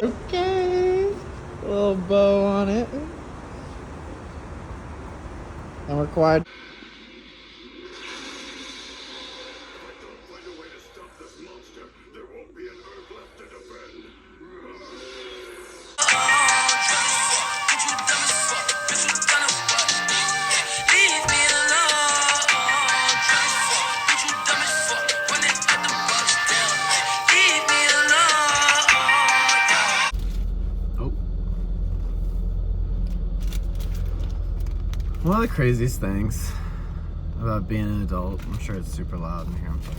Okay. A little bow on it. And we're quiet. One of the craziest things about being an adult, I'm sure it's super loud in here, I'm sorry,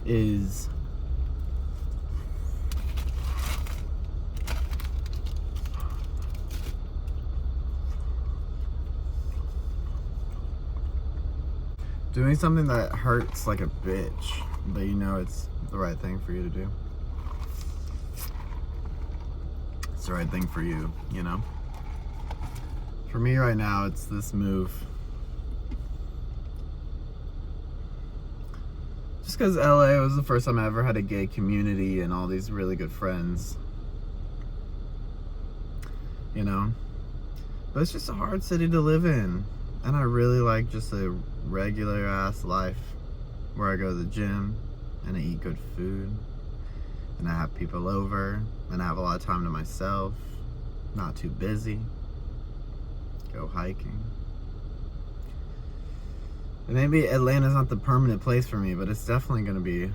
is doing something that hurts like a bitch, but you know it's the right thing for you to do. It's the right thing for you, you know? For me right now, it's this move. Just because LA was the first time I ever had a gay community and all these really good friends. You know? But it's just a hard city to live in. And I really like just a regular ass life where I go to the gym and I eat good food and I have people over and I have a lot of time to myself, not too busy. Go hiking. And maybe Atlanta's not the permanent place for me, but it's definitely going to be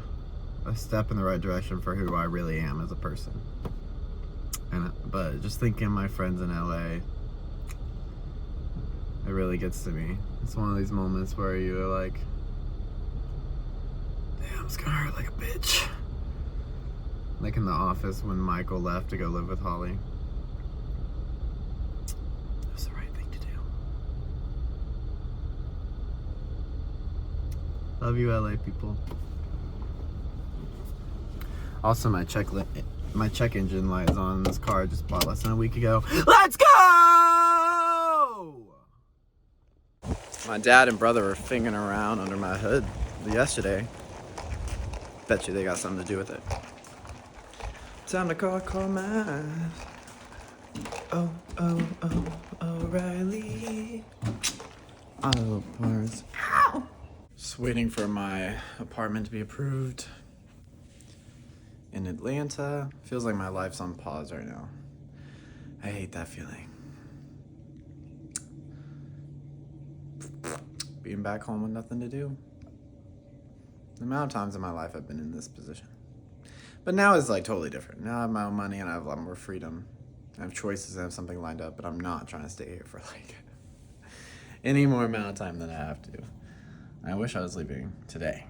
a step in the right direction for who I really am as a person. But just thinking of my friends in LA, it really gets to me. It's one of these moments where you're like, damn, it's gonna hurt like a bitch. Like in The Office when Michael left to go live with Holly. It was the right thing to do. Love you, LA people. Also, my check engine light is on in this car I just bought less than a week ago. Let's go! My dad and brother were fingering around under my hood yesterday. Bet you they got something to do with it. Time to call my O'Reilly. Auto parts. Ow! Just waiting for my apartment to be approved in Atlanta. Feels like my life's on pause right now. I hate that feeling. Being back home with nothing to do. The amount of times in my life I've been in this position. But now it's like totally different. Now I have my own money and I have a lot more freedom. I have choices and I have something lined up, but I'm not trying to stay here for like any more amount of time than I have to. I wish I was leaving today,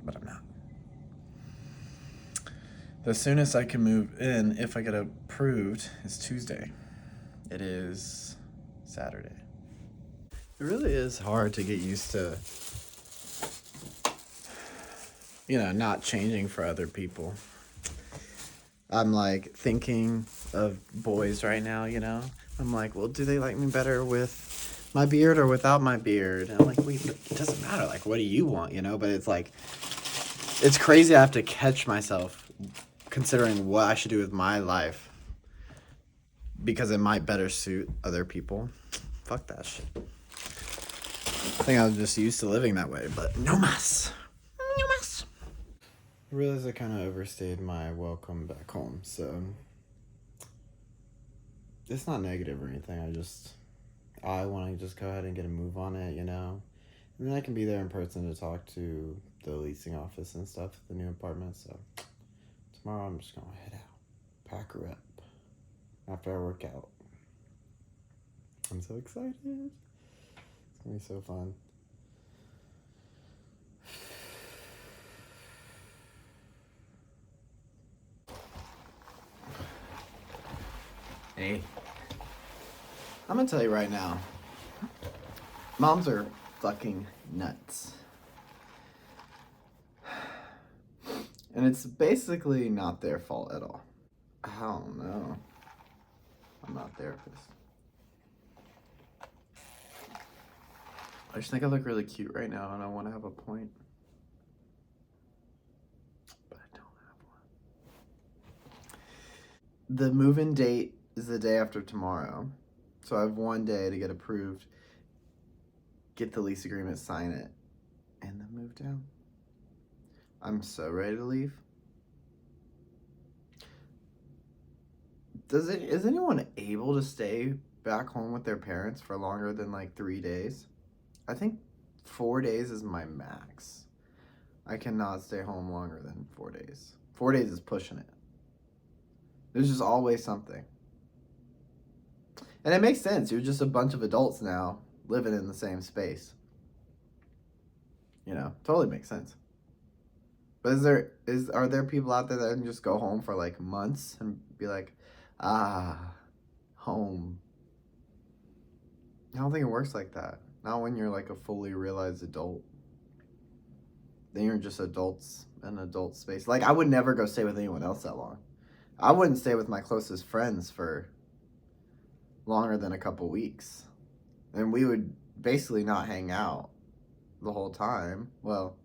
but I'm not. The soonest I can move in, if I get approved, is Tuesday. It is Saturday. It really is hard to get used to, you know, not changing for other people. I'm like thinking of boys right now, you know? I'm like, well, do they like me better with my beard or without my beard? And I'm like, wait, it doesn't matter. Like, what do you want, you know? But it's like, it's crazy. I have to catch myself considering what I should do with my life because it might better suit other people. Fuck that shit. I think I was just used to living that way, but no mas. No mas. I realized I kind of overstayed my welcome back home, so it's not negative or anything. I want to just go ahead and get a move on it, you know? And then I can be there in person to talk to the leasing office and stuff, the new apartment, so tomorrow I'm just going to head out, pack her up after I work out. I'm so excited. It's going to be so fun. Hey, I'm gonna tell you right now, moms are fucking nuts. And it's basically not their fault at all. I don't know. I'm not a therapist. I just think I look really cute right now and I want to have a point. But I don't have one. the move-in date is the day after tomorrow. So I have one day to get approved, get the lease agreement, sign it, and then move down. I'm so ready to leave. Is anyone able to stay back home with their parents for longer than like 3 days? I think 4 days is my max. I cannot stay home longer than 4 days. 4 days is pushing it. There's just always something. And it makes sense. You're just a bunch of adults now living in the same space. You know, totally makes sense. But are there people out there that can just go home for like months and be like, home? I don't think it works like that. Not when you're like a fully realized adult. Then you're just adults in an adult space. Like, I would never go stay with anyone else that long. I wouldn't stay with my closest friends for longer than a couple weeks. And we would basically not hang out the whole time. Well,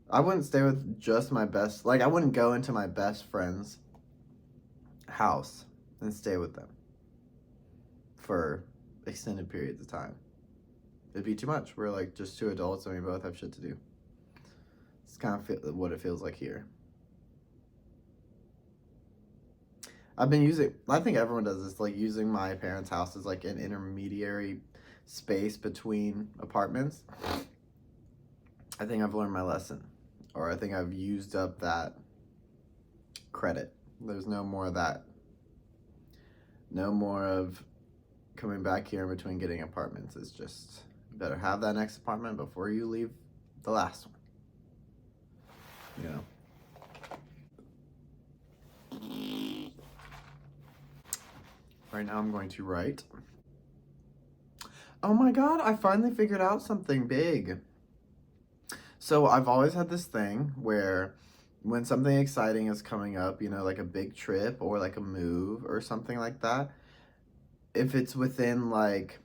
I wouldn't stay with just my best, like I wouldn't go into my best friend's house and stay with them for extended periods of time. It'd be too much. We're like just two adults and we both have shit to do. It's kind of what it feels like here. I think everyone does this, like using my parents' house as like an intermediary space between apartments. I think I've learned my lesson, or I think I've used up that credit. There's no more of that. No more of coming back here in between getting apartments. It's just, you better have that next apartment before you leave the last one. You know? Right now I'm going to write. Oh my god, I finally figured out something big. So I've always had this thing where when something exciting is coming up, you know, like a big trip or like a move or something like that, if it's within like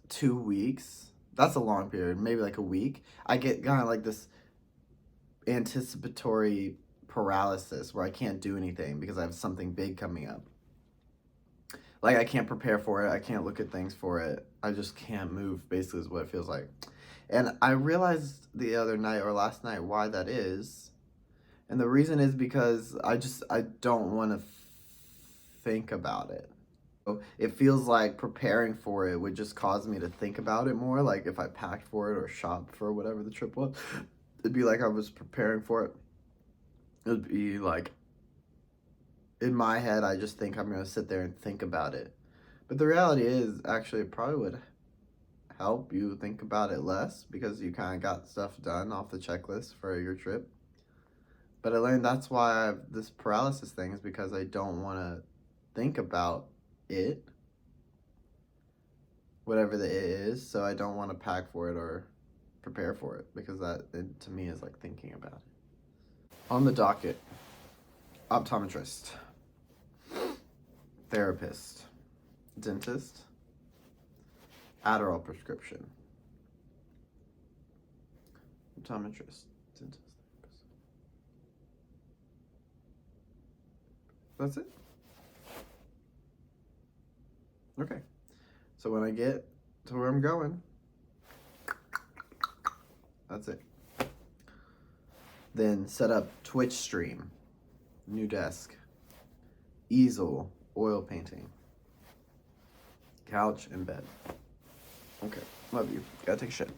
2 weeks, that's a long period, maybe like a week, I get kind of like this anticipatory paralysis where I can't do anything because I have something big coming up. Like, I can't prepare for it. I can't look at things for it. I just can't move, basically, is what it feels like. And I realized the other night or last night why that is. And the reason is because I don't want to think about it. It feels like preparing for it would just cause me to think about it more. Like, if I packed for it or shopped for whatever the trip was, it'd be like I was preparing for it. It would be like, in my head, I just think I'm going to sit there and think about it. But the reality is, actually, it probably would help you think about it less because you kind of got stuff done off the checklist for your trip. But I learned that's why I have this paralysis thing, is because I don't want to think about it, whatever the it is. So I don't want to pack for it or prepare for it, because that, to me, is like thinking about it. On the docket, optometrist, therapist, dentist, Adderall prescription, optometrist, dentist, therapist. That's it? Okay. So when I get to where I'm going, that's it. Then set up Twitch stream, new desk, easel, oil painting, couch, and bed. Okay, love you. Gotta take a shit.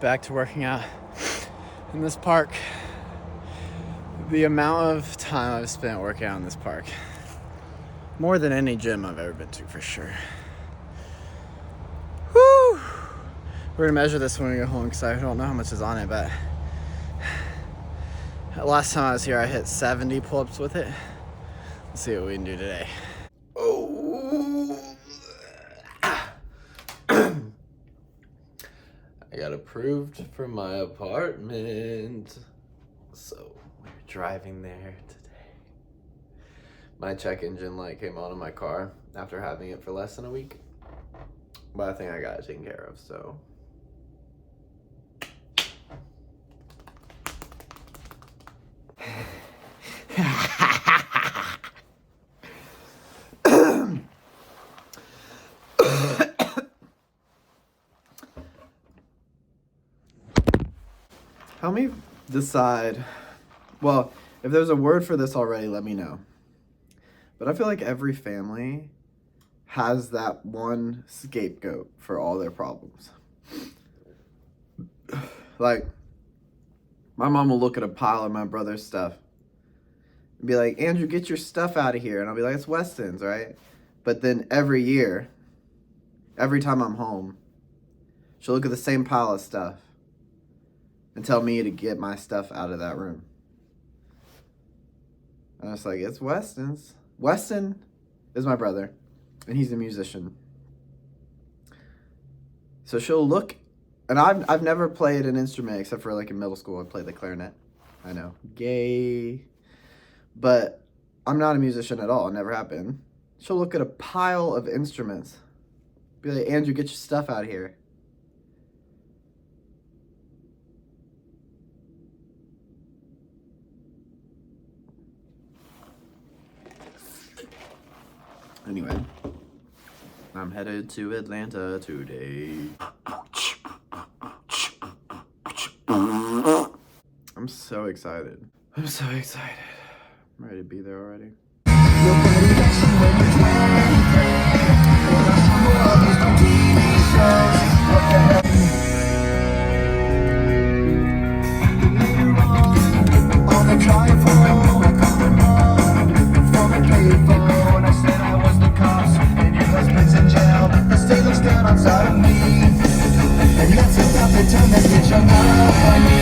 Back to working out. in this park. The amount of time I've spent working out in this park, more than any gym I've ever been to, for sure. Woo! We're gonna measure this when we go home because I don't know how much is on it, but last time I was here I hit 70 pull-ups with it. Let's see what we can do today. Oh! I got approved for my apartment, so we're driving there today. My check engine light came on in my car after having it for less than a week, but I think I got it taken care of, so. Help me decide. Well, if there's a word for this already, let me know. But I feel like every family has that one scapegoat for all their problems. Like, my mom will look at a pile of my brother's stuff and be like, Andrew, get your stuff out of here. And I'll be like, it's Weston's, right? But then every year, every time I'm home, she'll look at the same pile of stuff and tell me to get my stuff out of that room. And I was like, it's Weston's. Weston is my brother, and he's a musician. So she'll look, and I've never played an instrument except for like in middle school. I played the clarinet. I know, gay. But I'm not a musician at all. I never have been. She'll look at a pile of instruments, be like, Andrew, get your stuff out of here. Anyway, I'm headed to Atlanta today. I'm so excited. I'm so excited. I'm ready to be there already. Outside of me, and that's enough to turn this bitch on.